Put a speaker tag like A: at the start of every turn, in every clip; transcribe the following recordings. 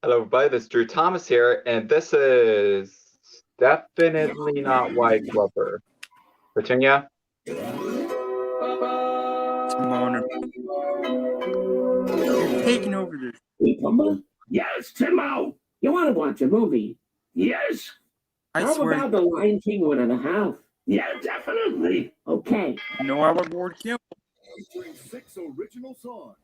A: Hello, everybody. This is Drew Thomas here, and this is definitely not White Glover. Virginia?
B: Timon, you're taking over this.
C: Hey, Pumba? Yes, Timo. You want to watch a movie? Yes. How about The Lion King 1.5? Yeah, definitely. Okay.
B: No, I would Ward Kimball.
D: Featuring 6 original songs.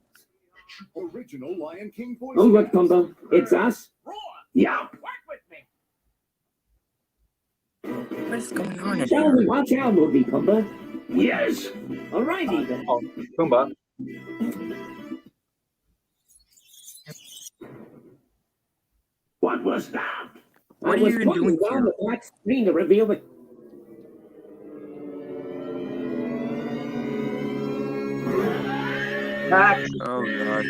D: Original Lion King voices.
C: Oh, look, Pumba. It's us.
D: Roar!
C: Yeah.
D: Work with me.
B: What is going on in
C: Shall we
B: here?
C: watch our movie, Pumba? Yes. All righty then.
A: Oh, Pumbaa.
C: What was that?
B: What
C: I
B: are
C: was
B: you even
C: pointing
B: doing
C: down
B: here?
C: the black screen to reveal the...
A: Max!
B: Oh, God.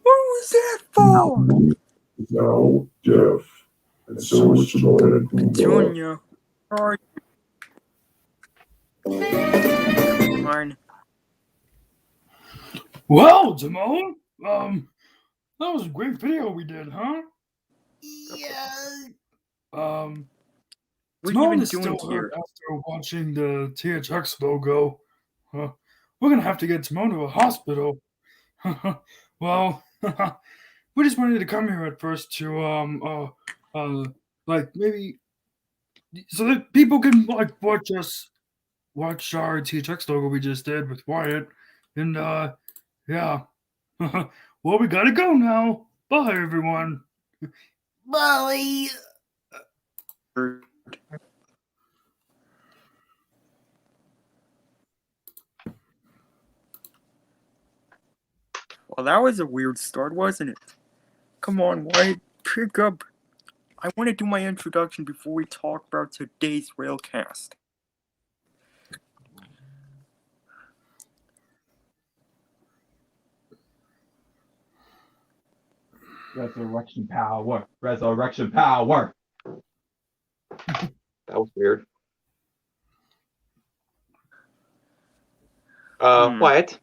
B: What was that for?
E: Now deaf, and so is Timon and Pumbaa.
B: Junior. Sorry. Mine.
F: Well, Timon, that was a great video we did, huh?
B: Yeah.
F: Timon
B: What are you even
F: is still
B: doing
F: hurt
B: here?
F: after watching the THX logo. We're gonna have to get Timon to a hospital. Well, we just wanted to come here at first to like maybe so that people can like watch our THX logo we just did with Wyatt, and yeah. Well, we gotta go now. Bye, everyone.
B: Bye. Well, that was a weird start, wasn't it? Come on, White, pick up. I want to do my introduction before we talk about today's Railcast.
A: Resurrection power. Resurrection power. That was weird. Wyatt,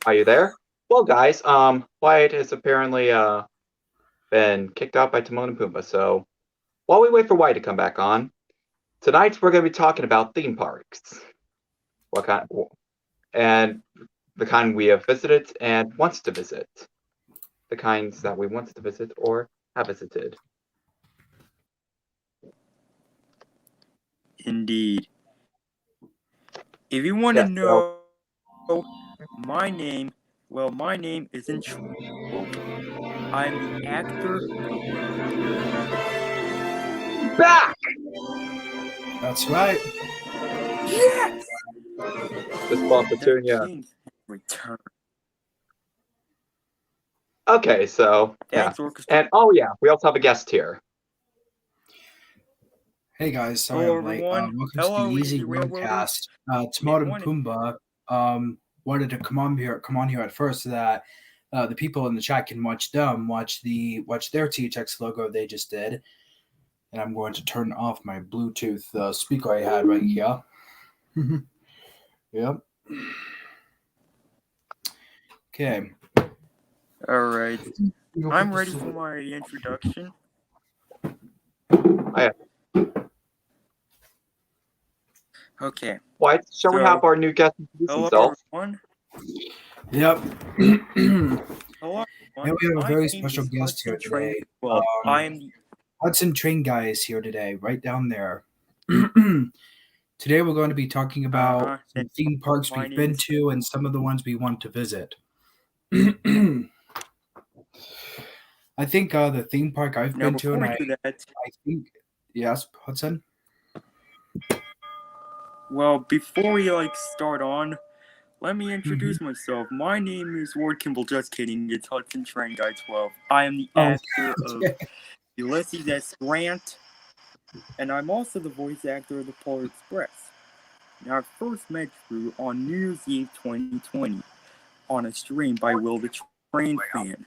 A: are you there? Well, guys, Wyatt has apparently been kicked out by Timon and Pumbaa, so while we wait for Wyatt to come back on, tonight we're going to be talking about theme parks. What kind, and the kind we have visited and wants to visit. The kinds that we want to visit or have visited.
B: Indeed. If you want to know my name, well, my name isn't I'm the actor.
A: Back!
F: That's right.
B: Yes!
A: This Bob Petunia.
B: Return.
A: Okay, so
B: Thanks,
A: yeah.
B: Orchestra.
A: And oh yeah, we also have a guest here.
F: Hey guys, sorry
B: Hello,
F: I'm late.
B: everyone.
F: Welcome
B: Hello,
F: to the Easy
B: Easy
F: Railcast.
B: Railroaders.
F: Timon and Pumbaa wanted to come on here at first so that the people in the chat can watch their THX logo they just did. And I'm going to turn off my Bluetooth speaker I had right here. Yep. Okay.
B: All right. I'm ready for my introduction. Okay.
A: What? Shall we have our new guest introduce himself?
B: Everyone.
F: Yep.
B: Hello,
F: And we have a very special guest here today.
B: Well, I am the
F: Hudson Train Guy is here today, right down there. Today we're going to be talking about some theme parks we've been to and some of the ones we want to visit. I think the theme park I've been to, and I think, yes, Hudson?
B: Well, before we start on, let me introduce myself. My name is Ward Kimball. Just kidding. It's Hudson Train Guy 12. I am the actor of Ulysses S. Grant, and I'm also the voice actor of the Polar Express. Now, I first met Drew on New Year's Eve 2020 on a stream by Will the Train Fan.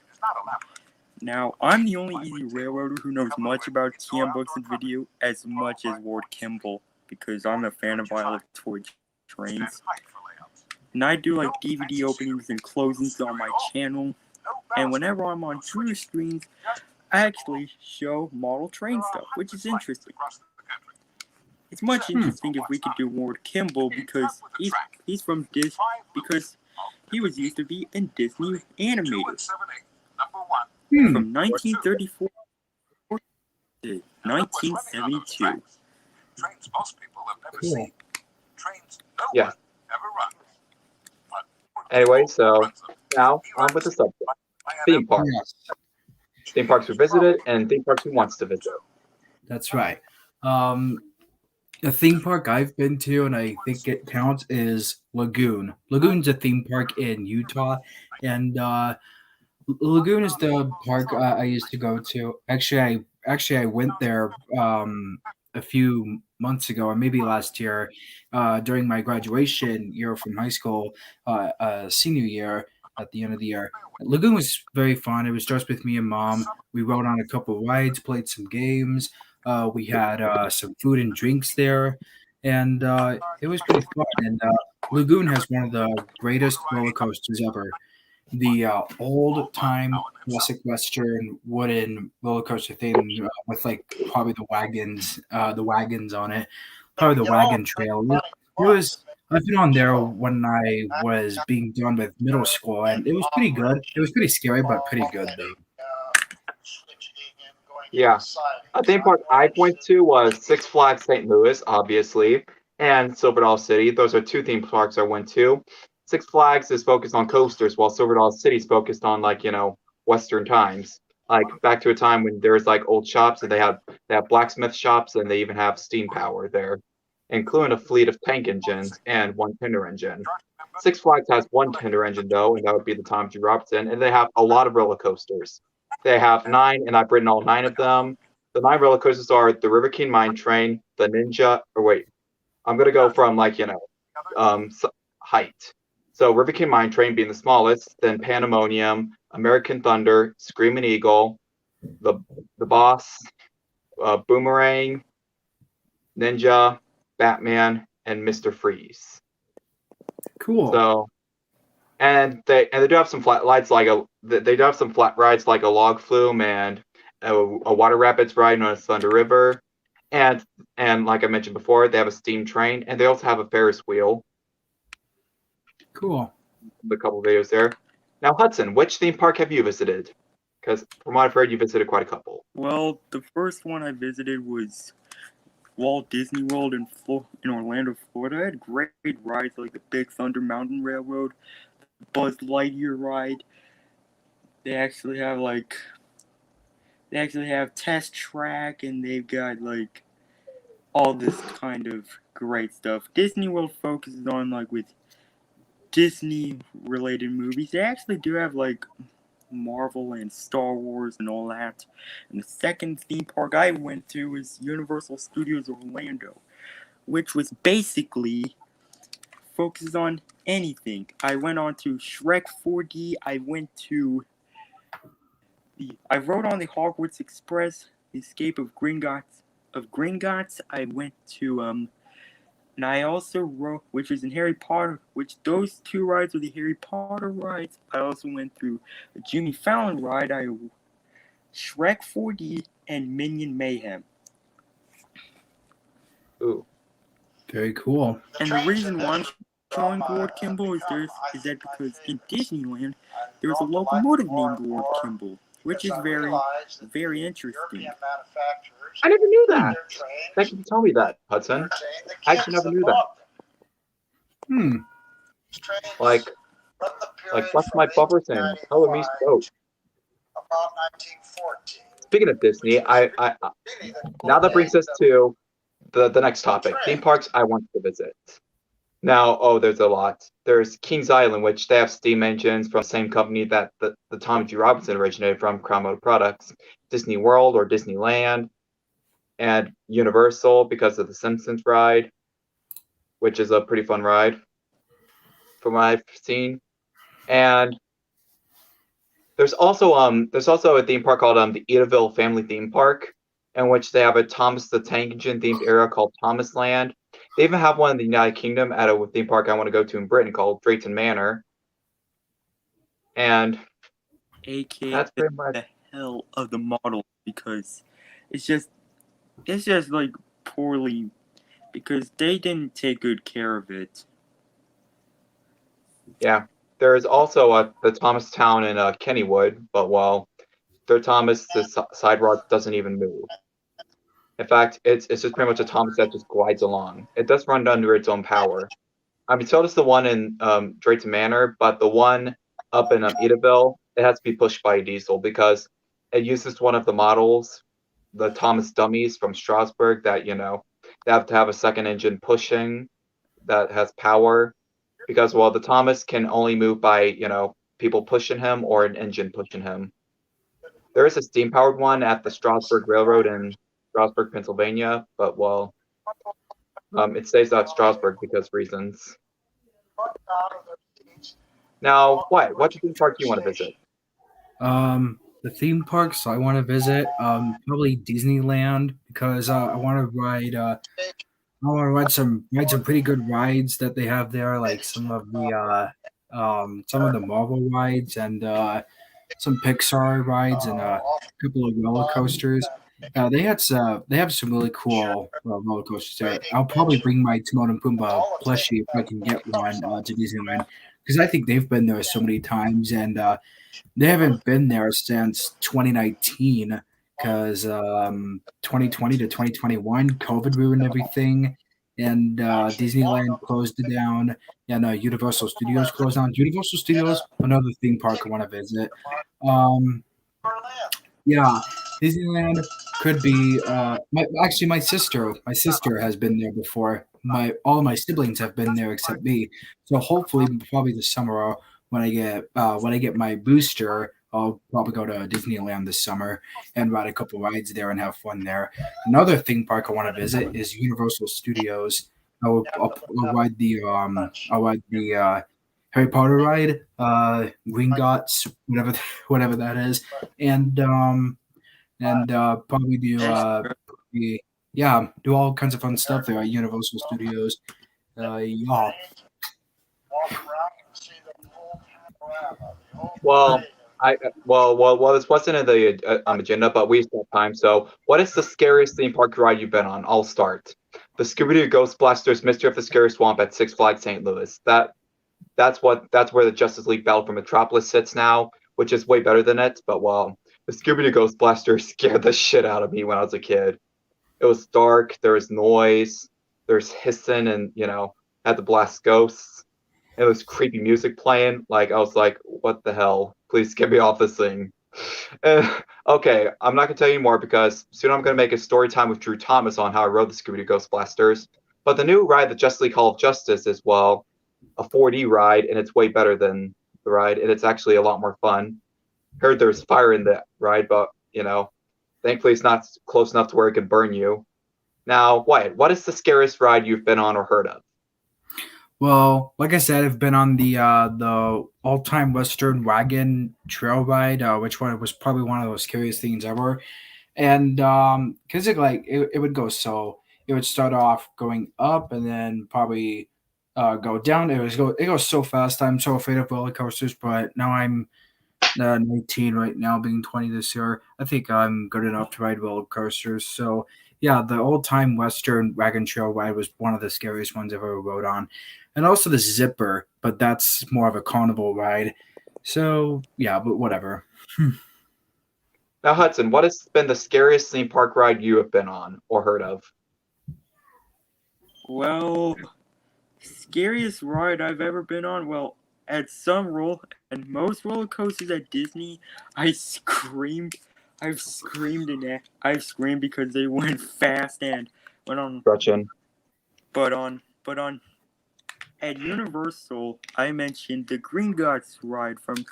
B: Now, I'm the only Easy Railroader who knows much about TM books and video as much as Ward Kimball, because I'm a fan of Violet Toy Trains. and I do like DVD openings and closings on my channel. And whenever I'm on Drew screens, I actually show model train stuff, which is interesting. It's much interesting if we could do Ward Kimball because he's from Disney, because he was used to be in Disney animated from 1934 to 1972.
F: Cool.
A: Yeah. Anyway, so now on with the subject. Theme parks.
G: Yes,
A: Theme parks we visited and theme parks we wants to visit.
G: that's right. A theme park I've been to, and I think it counts, is Lagoon. Lagoon's a theme park in Utah, and Lagoon is the park I used to go to. Actually, I went there a few months ago, or maybe last year, during my graduation year from high school, senior year at the end of the year. Lagoon was very fun. It was just with me and Mom. We rode on a couple rides, played some games. We had some food and drinks there, and it was pretty fun. And Lagoon has one of the greatest roller coasters ever. The old-time classic Western wooden roller coaster thing with like probably the wagons on it, probably the wagon trail. It was. I've been on there when I was being done with middle school, and it was pretty good. It was pretty scary, but pretty good though.
A: Yeah. A theme park I went to was Six Flags St. Louis, obviously, and Silver Dollar City. Those are two theme parks I went to. Six Flags is focused on coasters, while Silver Dollar City is focused on Western times. Like back to a time when there was like old shops, and they have blacksmith shops, and they even have steam power there, including a fleet of tank engines and one tender engine. Six Flags has one tender engine though, and that would be the Tom G. Robertson, and they have a lot of roller coasters. They have 9, and I've ridden all 9 of them. The 9 roller coasters are the River King Mine Train, the Ninja. Or wait, I'm gonna go from height. So River King Mine Train being the smallest, then Pandemonium, American Thunder, Screaming Eagle, the Boss, Boomerang, Ninja, Batman, and Mr. Freeze.
G: Cool.
A: So, and they do have some flat rides like a log flume and a water rapids ride known as Thunder River, and like I mentioned before, they have a steam train, and they also have a Ferris wheel.
G: Cool.
A: A couple videos there. Now, Hudson, which theme park have you visited? Because from what I've heard, you visited quite a couple.
B: Well, the first one I visited was Walt Disney World in Orlando, Florida. I had great rides like the Big Thunder Mountain Railroad, the Buzz Lightyear ride. They actually have Test Track, and they've got like all this kind of great stuff. Disney World focuses on with Disney related movies. They actually do have Marvel and Star Wars and all that. And the second theme park I went to was Universal Studios Orlando, which was basically focuses on anything. I went on to Shrek 4D. I rode on the Hogwarts Express, the Escape of Gringotts. I went to and I also rode, which was in Harry Potter, which those 2 rides were the Harry Potter rides. I also went through a Jimmy Fallon ride, Shrek 4D, and Minion Mayhem.
A: Ooh.
G: Very cool.
B: And the reason why I'm showing Ward Kimball is that because in Disneyland, there's a locomotive named Ward Kimball, which is very, very interesting.
A: I never knew that. Thank you for telling me that, Hudson. I actually never knew that. Like what's my buffer saying? Color me stoked. Speaking of Disney, I now that brings us to the next topic: theme parks I want to visit. Now, there's a lot. There's Kings Island, which they have steam engines from the same company that the Tom G. Robinson originated from, Crown Motor Products. Disney World or Disneyland, and Universal because of the Simpsons ride, which is a pretty fun ride from what I've seen. And there's also a theme park called the Edaville Family Theme Park, in which they have a Thomas the Tank Engine themed area called Thomas Land. They even have one in the United Kingdom at a theme park I want to go to in Britain called Drayton Manor. And
B: aka
A: that's pretty much.
B: the hell of the model, because it's just like poorly, because they didn't take good care of it.
A: Yeah. There is also the Thomastown in Kennywood, but well, their Thomas's side rod doesn't even move. In fact, it's just pretty much a Thomas that just glides along. It does run under its own power. I mean, so does the one in Drayton Manor, but the one up in Edaville, it has to be pushed by a diesel because it uses one of the models, the Thomas dummies from Strasbourg, that they have to have a second engine pushing that has power, because well, the Thomas can only move by people pushing him or an engine pushing him. There is a steam powered one at the Strasbourg Railroad in Strasbourg, Pennsylvania, but well, it stays at Strasbourg because reasons. Now, what's the theme park you want to visit?
G: The theme parks I want to visit, probably Disneyland, because I want to ride. I want to ride some pretty good rides that they have there, like some of the Marvel rides and some Pixar rides and a couple of roller coasters. They have some really cool roller coasters there. I'll probably bring my Timon and Pumbaa plushie if I can get one to Disneyland, because I think they've been there so many times, and they haven't been there since 2019, because 2020 to 2021 COVID ruined everything, and Disneyland closed it down, and Universal Studios closed down. Universal Studios, another theme park I want to visit. Yeah, Disneyland could be. My sister has been there before. All of my siblings have been there except me. So hopefully, probably this summer, when I get my booster, I'll probably go to Disneyland this summer and ride a couple rides there and have fun there. Another theme park I want to visit is Universal Studios. I'll ride the Harry Potter ride, Gringotts, whatever that is, and probably do do all kinds of fun stuff there at Universal Studios. Yeah.
A: Well, this wasn't in the agenda, but we still have time. So, what is the scariest theme park ride you've been on? I'll start. The Scooby-Doo Ghost Blasters Mystery of the Scary Swamp at Six Flags St. Louis. That's where the Justice League Battle for Metropolis sits now, which is way better than it. But well, the Scooby-Doo Ghost Blasters scared the shit out of me when I was a kid. It was dark. There was noise. There's hissing, and had to blast ghosts. It was creepy music playing. Like, I was like, what the hell? Please get me off this thing. Okay, I'm not going to tell you more because soon I'm going to make a story time with Drew Thomas on how I rode the Scooby-Doo Ghost Blasters. But the new ride, the Justice League Hall of Justice, is, well, a 4D ride, and it's way better than the ride, and it's actually a lot more fun. Heard there's fire in the ride, but, thankfully it's not close enough to where it can burn you. Now, Wyatt, what is the scariest ride you've been on or heard of?
G: Well, like I said, I've been on the all-time Western Wagon Trail ride, which one was probably one of the scariest things ever. And because it would go it would start off going up and then probably go down. It goes so fast. I'm so afraid of roller coasters, but now I'm 19 right now, being 20 this year. I think I'm good enough to ride roller coasters. So yeah, the old-time Western Wagon Trail ride was one of the scariest ones I've ever rode on. And also the Zipper, but that's more of a carnival ride. So, yeah, but whatever.
A: Now, Hudson, what has been the scariest theme park ride you have been on or heard of?
B: Well, scariest ride I've ever been on? Well, at and most roller coasters at Disney, I've screamed because they went fast and went on.
A: Gretchen.
B: But on at Universal, I mentioned the Gringotts Ride from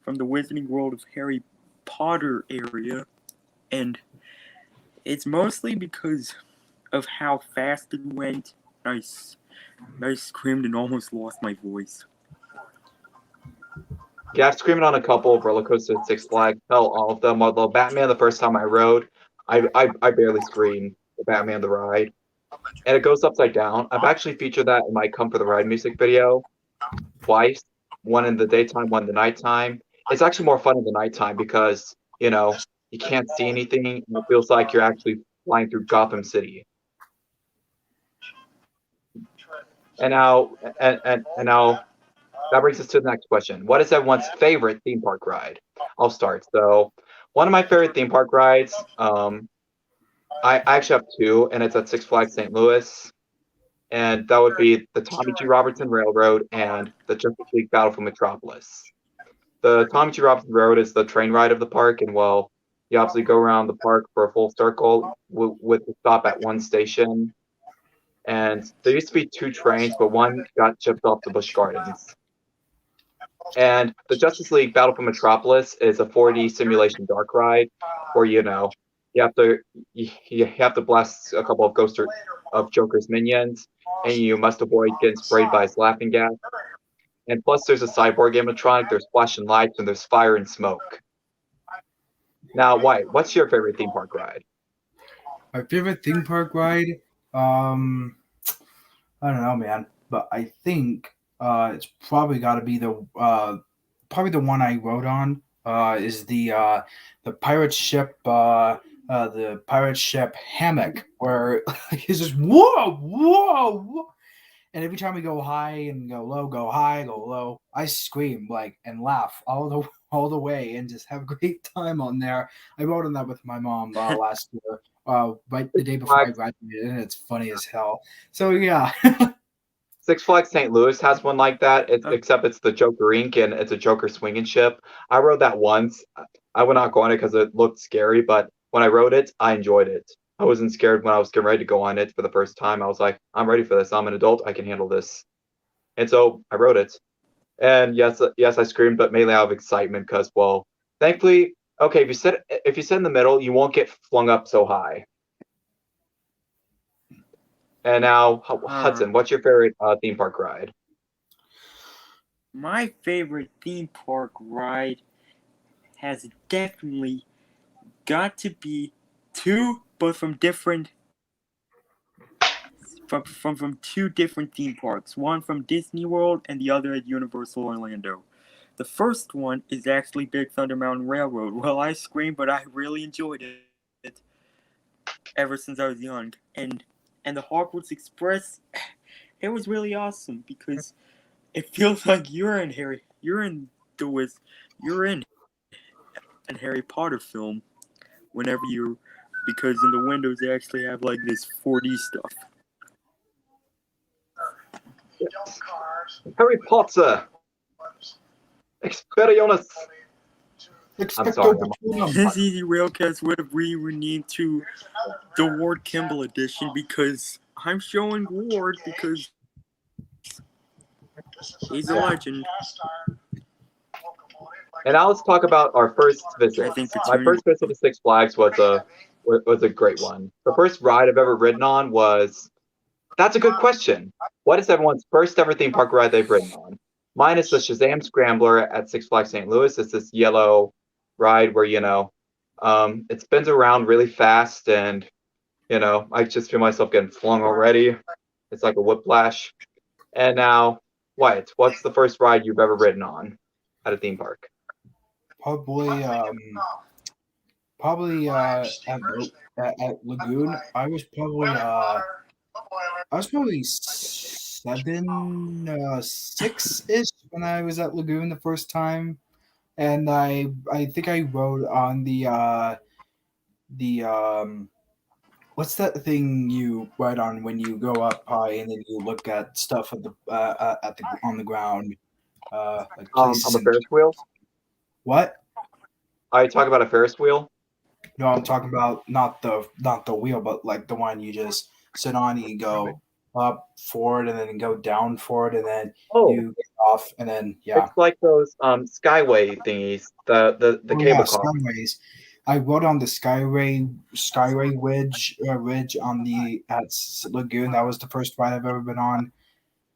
B: the Wizarding World of Harry Potter area, and it's mostly because of how fast it went. I screamed and almost lost my voice.
A: Yeah, I've screamed on a couple of roller coasters at Six Flags. Hell, all of them. Although Batman, the first time I rode, I barely screamed. The Batman the ride. and it goes upside down. I've actually featured that in my Come for the Ride music video twice. One in the daytime, one in the nighttime. It's actually more fun in the nighttime because, you know, you can't see anything. And it feels like you're actually flying through Gotham City. And now, and now, that brings us to the next question. What is everyone's favorite theme park ride? I'll start. So, one of my favorite theme park rides, I actually have two, and it's at Six Flags St. Louis. And that would be the Tommy G. Robertson Railroad and the Justice League Battle for Metropolis. The Tommy G. Robertson Railroad is the train ride of the park, and well, you obviously go around the park for a full circle with the stop at one station. And there used to be two trains, but one got shipped off to Busch Gardens. And the Justice League Battle for Metropolis is a 4D simulation dark ride where you have to blast a couple of of Joker's minions, and you must avoid getting sprayed by his laughing gas. And plus, there's a cyborg animatronic. There's flashing lights, and there's fire and smoke. Now, White, what's your favorite theme park ride?
G: My favorite theme park ride, I don't know, man, but I think it's probably got to be the one I wrote on. Is the pirate ship hammock, where it's just whoa, and every time we go high and go low, go high, go low, I scream and laugh all the way and just have a great time on there. I wrote on that with my mom last year. Right the day before I graduated, and it's funny as hell. So yeah.
A: Six Flags St. Louis has one like that, except it's the Joker Inc. and it's a Joker swinging ship. I rode that once. I would not go on it because it looked scary, but when I rode it, I enjoyed it. I wasn't scared when I was getting ready to go on it for the first time. I was like, I'm ready for this. I'm an adult. I can handle this. And so I rode it. And yes, I screamed, but mainly out of excitement because, well, thankfully, okay, if you sit in the middle, you won't get flung up so high. And now, Hudson, what's your favorite theme park ride?
B: My favorite theme park ride has definitely got to be two, but from different from two different theme parks. One from Disney World and the other at Universal Orlando. The first one is actually Big Thunder Mountain Railroad. Well, I screamed, but I really enjoyed it ever since I was young. And the Hogwarts Express, it was really awesome because it feels like you're in an Harry Potter film because in the windows they actually have this 4D stuff.
A: Yes. Harry Potter. Expelliarmus. I'm sorry.
B: This easy Railcast would have renamed to the Ward Kimball edition because I'm showing Ward because he's a legend.
A: And now let's talk about our first visit. My first visit to Six Flags was a great one. The first ride I've ever ridden on was. That's a good question. What is everyone's first ever theme park ride they've ridden on? Mine is the Shazam Scrambler at Six Flags St. Louis. It's this yellow ride where it spins around really fast, and I just feel myself getting flung already. It's like a whiplash. And now, Wyatt, what's the first ride you've ever ridden on at a theme park?
G: Probably at Lagoon. I was probably 6-ish when I was at Lagoon the first time. And I think I rode on the what's that thing you ride on when you go up high and then you look at stuff on the ground?
A: On the Ferris wheel.
G: What?
A: Are you talking about a Ferris wheel?
G: No, I'm talking about not the wheel, but the one you just sit on and you go up forward and then go down forward and then you get off and then
A: It's like those skyway thingies, the cable car.
G: Skyways. I rode on the skyway ridge on at Lagoon. That was the first ride I've ever been on,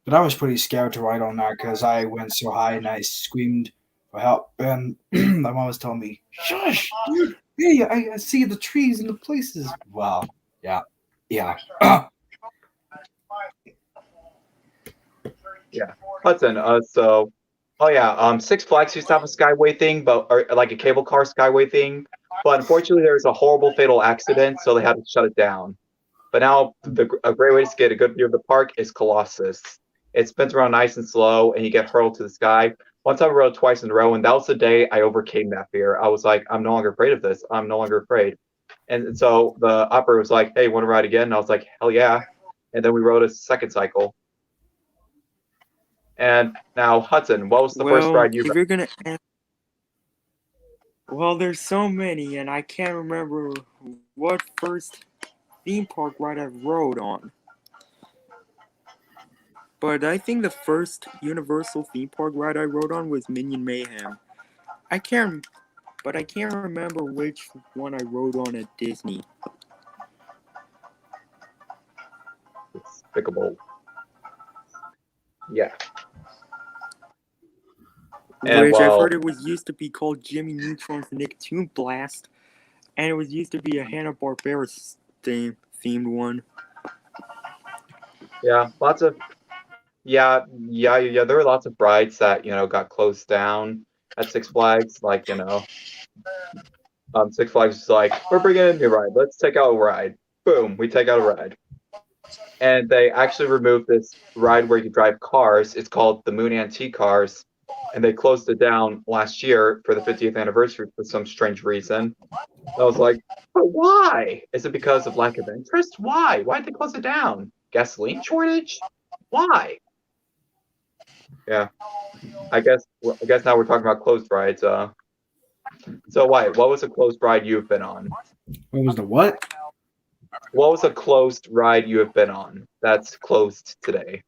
G: but I was pretty scared to ride on that because I went so high and I screamed for help, and my mom was telling me, "Shush, dude! Hey, I see the trees and the places." Wow, yeah.
A: Yeah, Hudson. Six Flags used to have a Skyway thing, or like a cable car Skyway thing, but unfortunately there was a horrible fatal accident, so they had to shut it down. But now a great way to get a good view of the park is Colossus. It spins around nice and slow, and you get hurled to the sky. Once I rode twice in a row, and that was the day I overcame that fear. I was like, I'm no longer afraid of this. I'm no longer afraid. And so the operator was like, hey, want to ride again? And I was like, hell yeah. And then we rode a second cycle. And now, Hudson, what was the first ride you
B: if you're gonna ask, well, there's so many, and I can't remember what first theme park ride I rode on. But I think the first Universal theme park ride I rode on was Minion Mayhem. I can't remember which one I rode on at Disney.
A: Despicable. Yeah. And,
B: Which I've heard it was used to be called Jimmy Neutron's Nicktoon Blast, and it was used to be a Hanna-Barbera themed one.
A: Yeah, there were lots of rides that got closed down at Six Flags. Like Six Flags was like, we're bringing in a new ride. Let's take out a ride. Boom, we take out a ride. And they actually removed this ride where you drive cars. It's called the Moon Antique Cars. And they closed it down last year for the 50th anniversary for some strange reason. I was like, but why? Is it because of lack of interest? Why? Why'd they close it down? Gasoline shortage? Why? Yeah. I guess now we're talking about closed rides. So Wyatt, what was a closed ride you've been on?
G: What was the what?
A: What was a closed ride you have been on that's closed today?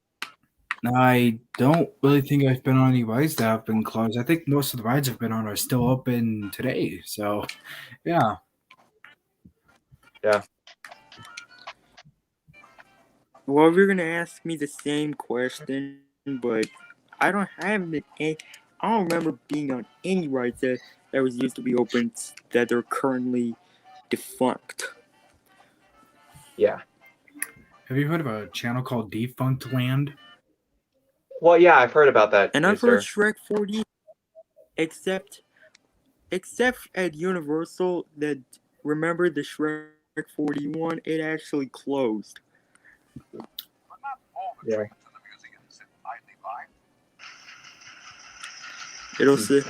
G: I don't really think I've been on any rides that have been closed. I think most of the rides I've been on are still open today. So, yeah.
A: Yeah.
B: Well, if you're gonna ask me the same question, but I don't remember being on any rides that was used to be open that are currently defunct.
A: Yeah.
G: Have you heard of a channel called Defunct Land?
A: Well, yeah, I've heard about that.
B: And I've heard Shrek 4D, except at Universal, that remember the Shrek 4D one, it actually closed.
A: Yeah.
B: It'll say,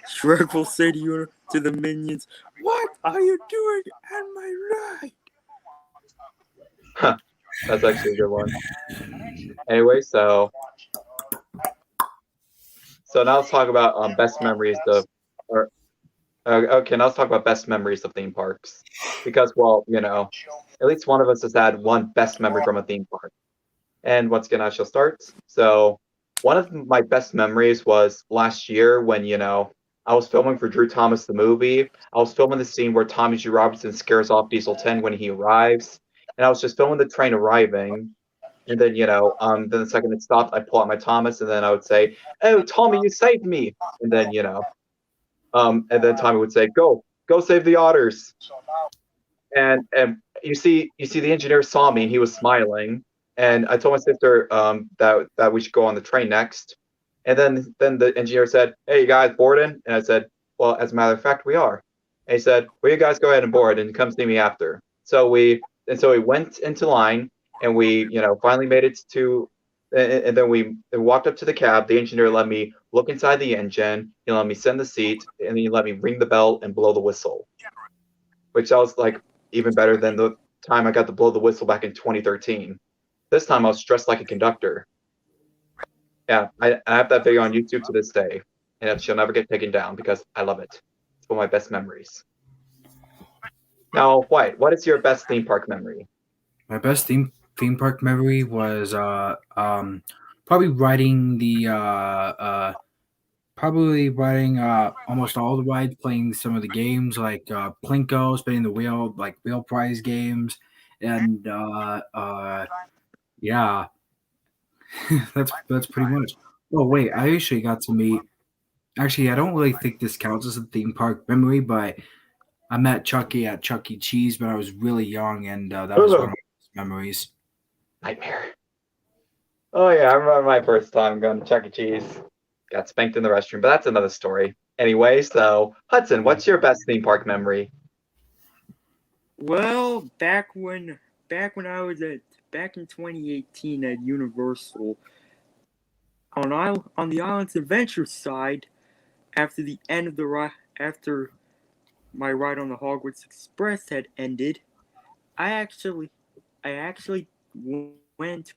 B: Shrek will say to the minions, "What are you doing on my ride?"
A: Huh. That's actually a good one. Anyway, so now let's talk about best memories of, okay, now let's talk about best memories of theme parks, because at least one of us has had one best memory from a theme park. And once again, I shall start. So one of my best memories was last year when I was filming for Drew Thomas the movie. I was filming the scene where Tommy G. Robinson scares off Diesel 10 when he arrives, and I was just filming the train arriving. And then, then the second it stopped, I pull out my Thomas, and then I would say, "Oh, Tommy, you saved me!" And then, and then Tommy would say, "Go save the otters." And you see, the engineer saw me, and he was smiling. And I told my sister that we should go on the train next. And then the engineer said, "Hey, you guys boarding?" And I said, "Well, as a matter of fact, we are." And he said, "Well, you guys go ahead and board, and come see me after." So we went into line. And we, finally made it to, and then we walked up to the cab. The engineer let me look inside the engine. He let me send the seat, and then he let me ring the bell and blow the whistle, which was like even better than the time I got to blow the whistle back in 2013. This time I was dressed like a conductor. Yeah, I have that video on YouTube to this day, and it shall never get taken down because I love it. It's one of my best memories. Now, White, what is your best theme park memory?
G: My best theme park memory was probably riding almost all the rides, playing some of the games like Plinko, spinning the wheel, like wheel prize games, and yeah, that's pretty much. Oh wait, I actually got to meet. Actually, I don't really think this counts as a theme park memory, but I met Chucky at Chuck E. Cheese when I was really young, and that was one of my best memories.
A: Nightmare. Oh yeah, I remember my first time going to Chuck E. Cheese. Got spanked in the restroom, but that's another story. Anyway, so Hudson, what's your best theme park memory?
B: Well, back I was back in 2018 at Universal on the Islands Adventure side, after the end of the ride, after my ride on the Hogwarts Express had ended, I actually went.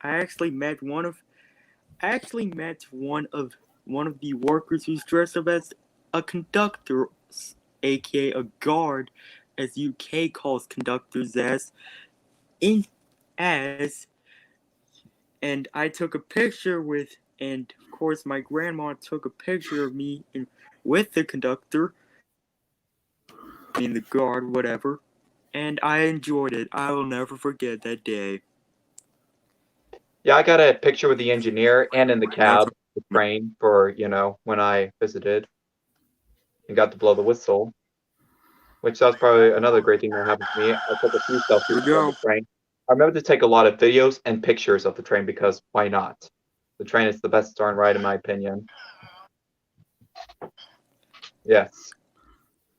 B: I actually met one of the workers who's dressed up as a conductor, aka a guard, as UK calls conductors in as, and I took a picture with, and of course my grandma took a picture of me with the conductor, the guard, whatever, and I enjoyed it. I will never forget that day.
A: Yeah, I got a picture with the engineer and in the cab,
B: That's
A: the train for, when I visited and got to blow the whistle, which that's probably another great thing that happened to me. I took a few
B: Here we
A: selfies on the
B: go.
A: train. I remember to take a lot of videos and pictures of the train because why not? The train is the best darn ride in my opinion. Yes.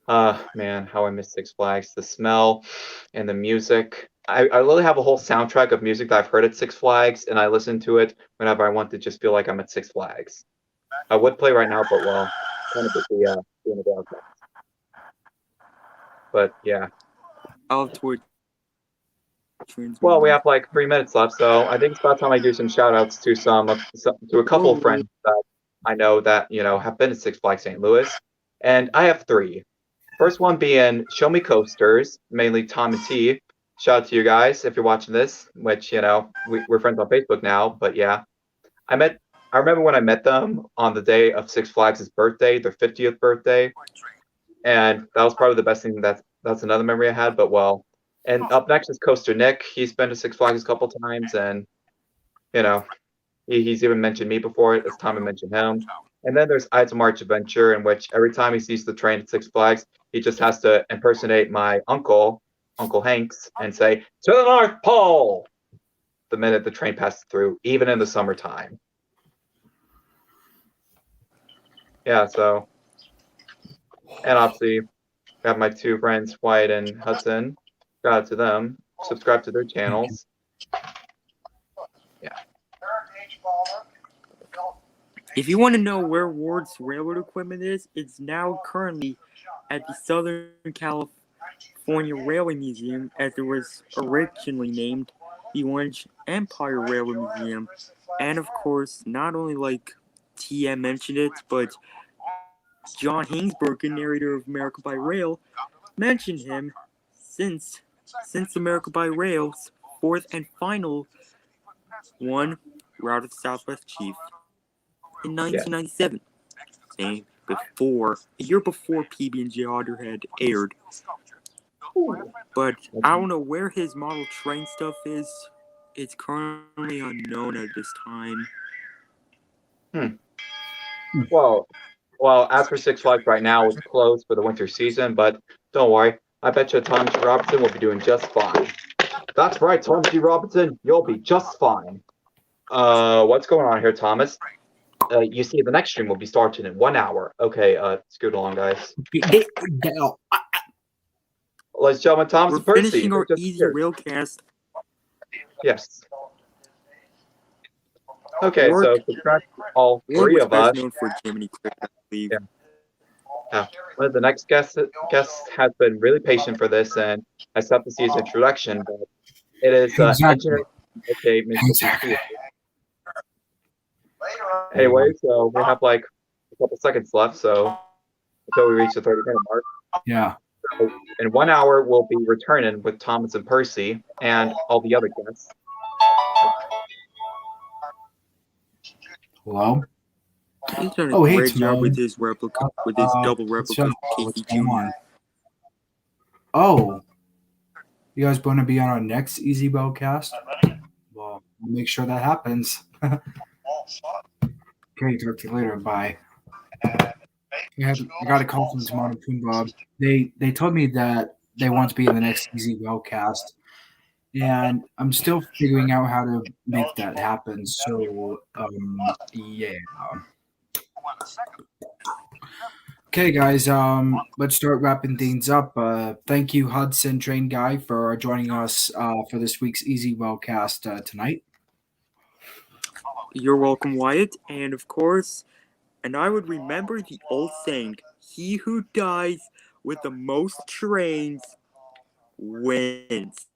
A: Man, how I miss Six Flags. The smell and the music. I literally have a whole soundtrack of music that I've heard at Six Flags, and I listen to it whenever I want to just feel like I'm at Six Flags. I would play right now, but well, kind of busy doing the Railcast. But yeah.
B: I'll Twitch.
A: Well, we have like 3 minutes left, so I think it's about time I do some shout outs to to a couple of friends that I know that, have been to Six Flags St. Louis. And I have 3. First one being Show Me Coasters, mainly Tom and T. Shout out to you guys if you're watching this, which, we're friends on Facebook now, but yeah. I remember when I met them on the day of Six Flags' birthday, their 50th birthday. And that was probably the best thing. That's another memory I had, but well. And up next is Coaster Nick. He's been to Six Flags a couple times, and, he's even mentioned me before. It's time I mentioned him. And then there's Ides of March Adventure, in which every time he sees the train at Six Flags, he just has to impersonate my uncle, Uncle Hanks, and say, "To the North Pole!" the minute the train passes through, even in the summertime. Yeah, so. And obviously, we have my 2 friends, Wyatt and Hudson. Shout out to them. Subscribe to their channels. Yeah.
B: If you want to know where Ward's railroad equipment is, it's now currently at the Southern California Railway Museum, as it was originally named the Orange Empire Railway Museum. And of course, not only like TM mentioned it, but John Hainsbergen, narrator of America by Rail, mentioned him since America by Rail's 4th and final one, Route of the Southwest Chief, in 1997, a year before PB&J Otter had aired. But I don't know where his model train stuff is. It's currently unknown at this time.
A: Well, as for Six Flags right now, it's closed for the winter season, but don't worry. I bet you Thomas G. Robinson will be doing just fine. That's right, Thomas G. Robinson, you'll be just fine. What's going on here, Thomas? You see, the next stream will be starting in 1 hour. Okay, scoot along, guys. Ladies and gentlemen, Thomas
B: We're
A: and Percy.
B: finishing our easy railcast.
A: Yes. Okay, so subscribe to all 3 of us.
B: Known for Jiminy Cricket, I believe.
A: Yeah. One of the next guests has been really patient for this, and I still have to see his introduction, but it is engineer. Okay, Mr. Anyway, so we have like a couple seconds left, so until we reach the 30-minute mark.
G: Yeah.
A: So in 1 hour, we'll be returning with Thomas and Percy and all the other guests.
G: Hello?
B: He's done a great job with his replica, with his double replica Casey Jr.
G: Oh, you guys want to be on our next Easy Bellcast? Well, we'll make sure that happens. Okay, talk to you later. Bye. I got a call from Timon and Bob. They told me that they want to be in the next Easy Bellcast, and I'm still figuring out how to make that happen. So, yeah. Okay, guys. Let's start wrapping things up. Thank you, Hudson Train Guy, for joining us for this week's Easy Wellcast tonight.
B: You're welcome, Wyatt. And of course, and I would remember the old saying, he who dies with the most trains wins.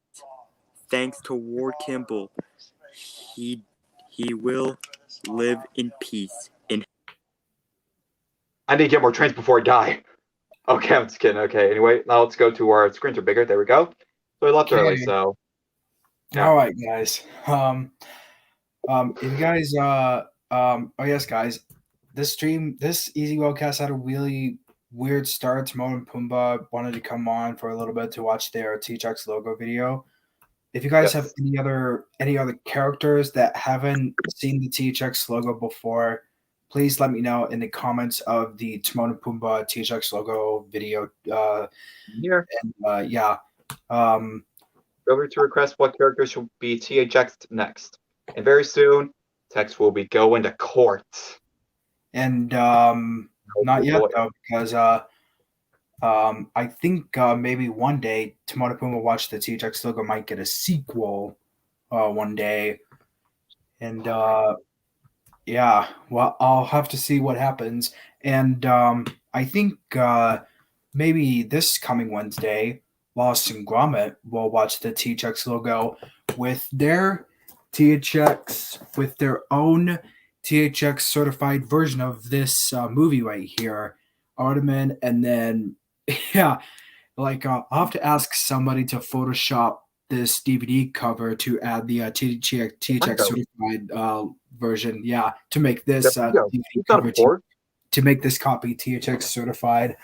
B: Thanks to Ward Kimball. He will live in peace.
A: I need to get more trains before I die. Okay, I'm just kidding. Okay, anyway, now let's go to our screens are bigger. There we go. So we left early, so yeah.
G: All right, guys. If you guys, oh yes, guys, this Easy Wellcast had a really weird start. Timon and Pumbaa wanted to come on for a little bit to watch their THX logo video. If you guys have any other characters that haven't seen the THX logo before, please let me know in the comments of the Timon and Pumbaa THX logo video.
A: Here.
G: And yeah.
A: Feel free to request what character should be THX next. And very soon, Tex will be going to court.
G: And not yet, though, because I think maybe one day Timon and Pumbaa Watch the THX logo might get a sequel one day. And yeah, well, I'll have to see what happens. And I think maybe this coming Wednesday, Lost and Gromit will watch the THX logo with their THX, with their own THX certified version of this movie right here, Artemin. And then, yeah, like I'll have to ask somebody to Photoshop this DVD cover to add the THX certified version, yeah, to make this DVD cover to make this copy THX certified.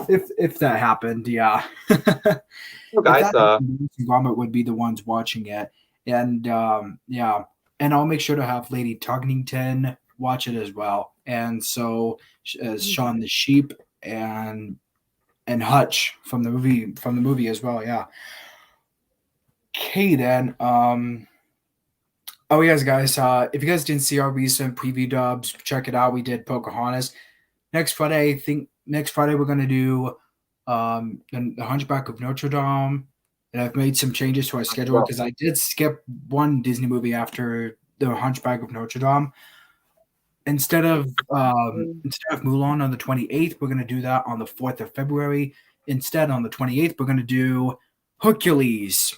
G: If that happened, yeah.
A: Well, guys,
G: Gromit would be the ones watching it, and yeah, and I'll make sure to have Lady Tugnington watch it as well, and so as Shaun the Sheep and Hutch from the movie as well, yeah. Okay, then. Oh yes, guys. If you guys didn't see our recent preview dubs, check it out. We did Pocahontas. Next Friday, we're gonna do the Hunchback of Notre Dame. And I've made some changes to our schedule because I did skip one Disney movie after the Hunchback of Notre Dame. Instead of Mulan on the 28th, we're gonna do that on the 4th of February. Instead, on the 28th, we're gonna do Hercules.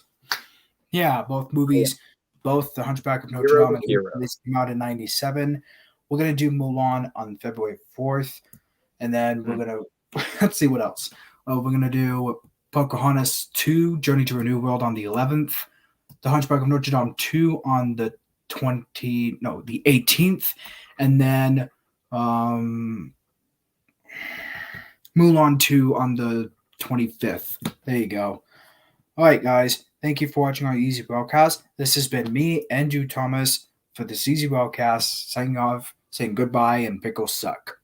G: Yeah, both movies, both The Hunchback of Notre Dame and Hercules came out in 1997. We're going to do Mulan on February 4th. And then we're going to, let's see what else. We're going to do Pocahontas 2, Journey to a New World on the 11th. The Hunchback of Notre Dame 2 on the 18th. And then Mulan 2 on the 25th. There you go. All right, guys. Thank you for watching our Easy Wellcast. This has been me, Andrew Thomas, for this Easy Wellcast, signing off, saying goodbye and pickles suck.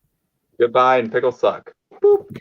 A: Goodbye and pickles suck. Boop.